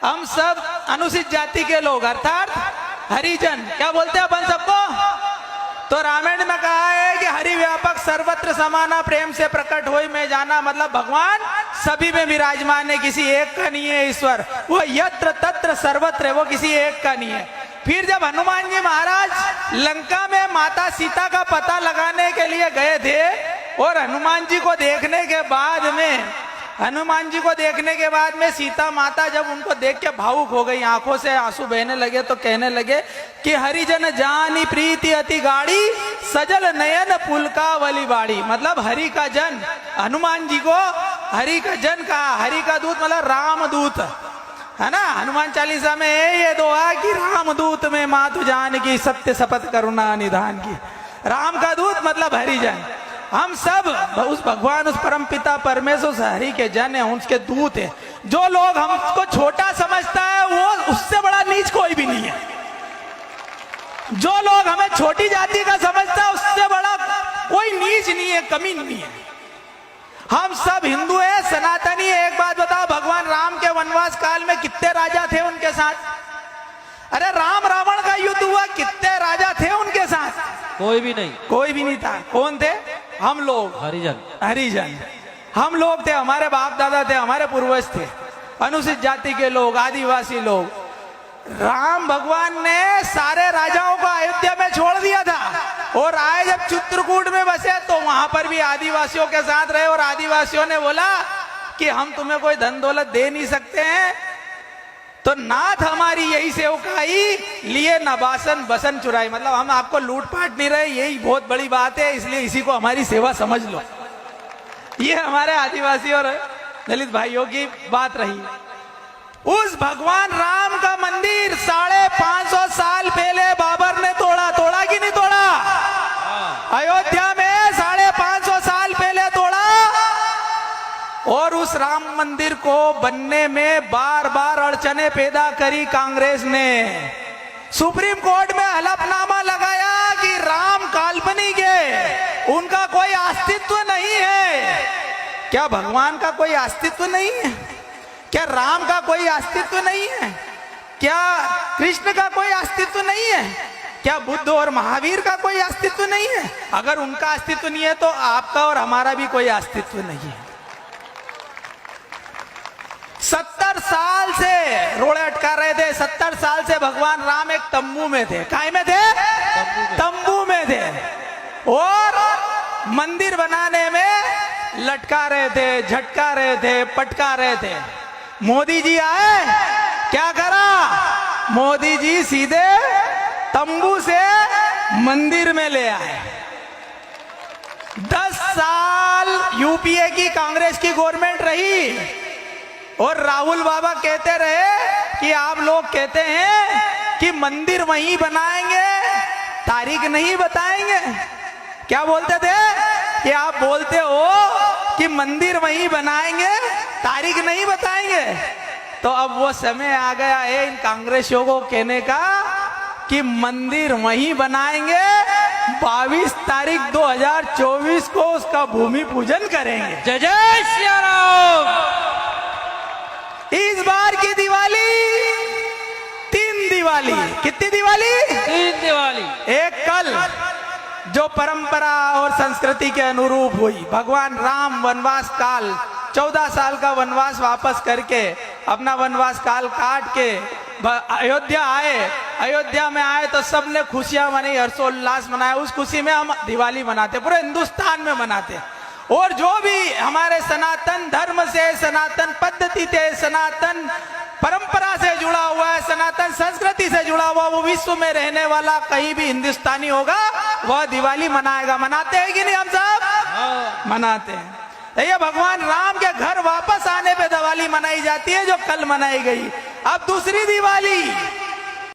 हम सब अनुसूचित जाति के लोग अर्थात हरिजन, क्या बोलते हैं अपन सबको? तो रामायण में कहा है कि हरि व्यापक सर्वत्र समाना प्रेम से प्रकट होई में जाना, मतलब भगवान सभी में विराजमान है, किसी एक का नहीं है ईश्वर। वो यत्र तत्र सर्वत्र है, वो किसी एक का नहीं है। फिर जब हनुमान जी महाराज लंका में माता सीता का पता लगाने के लिए गए थे और हनुमान जी को देखने के बाद में सीता माता जब उनको देख के भावुक हो गई, आंखों से आंसू बहने लगे, तो कहने लगे कि हरिजन जानी प्रीति अति गाड़ी सजल नयन पुलकावली बाड़ी। मतलब हरि का जन, हनुमान जी को हरि का जन कहा। हरि का दूत मतलब राम दूत है ना। हनुमान चालीसा में ये दुआ कि राम दूत में मातु जान की सत्य शपथ करुणा निधान की। राम का दूत मतलब हरिजन। हम सब उस भगवान, उस परम पिता परमेश्वर उस हरि के जन है, उसके दूत है। जो लोग हमको छोटा समझता है वो उससे बड़ा नीच कोई भी नहीं है। जो लोग हमें छोटी जाति का समझता है उससे बड़ा कोई नीच नहीं है, कमी नहीं है। हम सब हिंदू है, सनातनी है। एक बात बताओ, भगवान राम के वनवास काल में कितने राजा थे उनके साथ? अरे राम रावण का युद्ध हुआ, कितने राजा थे उनके साथ? कोई भी नहीं, कोई भी नहीं था। कौन थे? हम लोग, हरिजन। हम लोग थे, हमारे बाप दादा थे, हमारे पूर्वज थे, अनुसूचित जाति के लोग, आदिवासी लोग। राम भगवान ने सारे राजाओं को अयोध्या में छोड़ दिया था और आए जब चित्रकूट में बसे तो वहां पर भी आदिवासियों के साथ रहे। और आदिवासियों ने बोला कि हम तुम्हें कोई धन दौलत दे नहीं सकते हैं, तो नाथ हमारी यही सेवकाई लिए नबासन बसन चुराई। मतलब हम आपको लूट पाट नहीं रहे, यही बहुत बड़ी बात है, इसलिए इसी को हमारी सेवा समझ लो। ये हमारे आदिवासी और दलित भाइयों की बात रही। उस भगवान राम का मंदिर 550 साल पहले बाबर ने तोड़ा कि नहीं तोड़ा? अयोध्या में 550 साल पहले तोड़ा। और उस राम मंदिर को बनने में बार बार अड़चने पैदा करी कांग्रेस ने। सुप्रीम कोर्ट में हलफनामा लगाया कि राम काल्पनिक है, उनका कोई अस्तित्व नहीं है। क्या भगवान का कोई अस्तित्व नहीं है? क्या राम का कोई अस्तित्व नहीं है? क्या कृष्ण का कोई अस्तित्व नहीं है? क्या बुद्ध और महावीर का कोई अस्तित्व नहीं है? अगर उनका अस्तित्व नहीं है तो आपका और हमारा भी कोई अस्तित्व नहीं है। 70 साल से रोड़े अटका रहे थे। 70 साल से भगवान राम एक तंबू में थे। काय में थे? तंबू में थे। और मंदिर बनाने में लटका रहे थे, झटका रहे थे, पटका रहे थे। मोदी जी आए, क्या करा? मोदी जी सीधे तंबू से मंदिर में ले आए। 10 साल यूपीए की कांग्रेस की गवर्नमेंट रही और राहुल बाबा कहते रहे कि आप लोग कहते हैं कि मंदिर वहीं बनाएंगे, तारीख नहीं बताएंगे। क्या बोलते थे कि आप बोलते हो कि मंदिर वहीं बनाएंगे, तारीख नहीं बताएंगे। तो अब वो समय आ गया है इन कांग्रेसियों को कहने का कि मंदिर वहीं बनाएंगे, 22 तारीख 2024 को उसका भूमि पूजन करेंगे। जय जय श्री राम। इस बार की दिवाली 3 दिवाली। कितनी दिवाली? 3 दिवाली। एक कल जो परंपरा और संस्कृति के अनुरूप हुई, भगवान राम वनवास काल 14 साल का वनवास वापस करके अपना वनवास काल काट के अयोध्या आए। अयोध्या में आए तो सबने खुशियां मनाई, हर्षोल्लास मनाया। उस खुशी में हम दिवाली मनाते, पूरे हिंदुस्तान में मनाते। और जो भी हमारे सनातन धर्म से, सनातन पद्धति से, सनातन परंपरा से जुड़ा हुआ है, सनातन संस्कृति से जुड़ा हुआ, वो विश्व में रहने वाला कहीं भी हिंदुस्तानी होगा वह दिवाली मनाएगा। मनाते हैं कि नहीं हम सब? मनाते हैं। ये भगवान राम के घर वापस आने पे दिवाली मनाई जाती है, जो कल मनाई गई। अब दूसरी दिवाली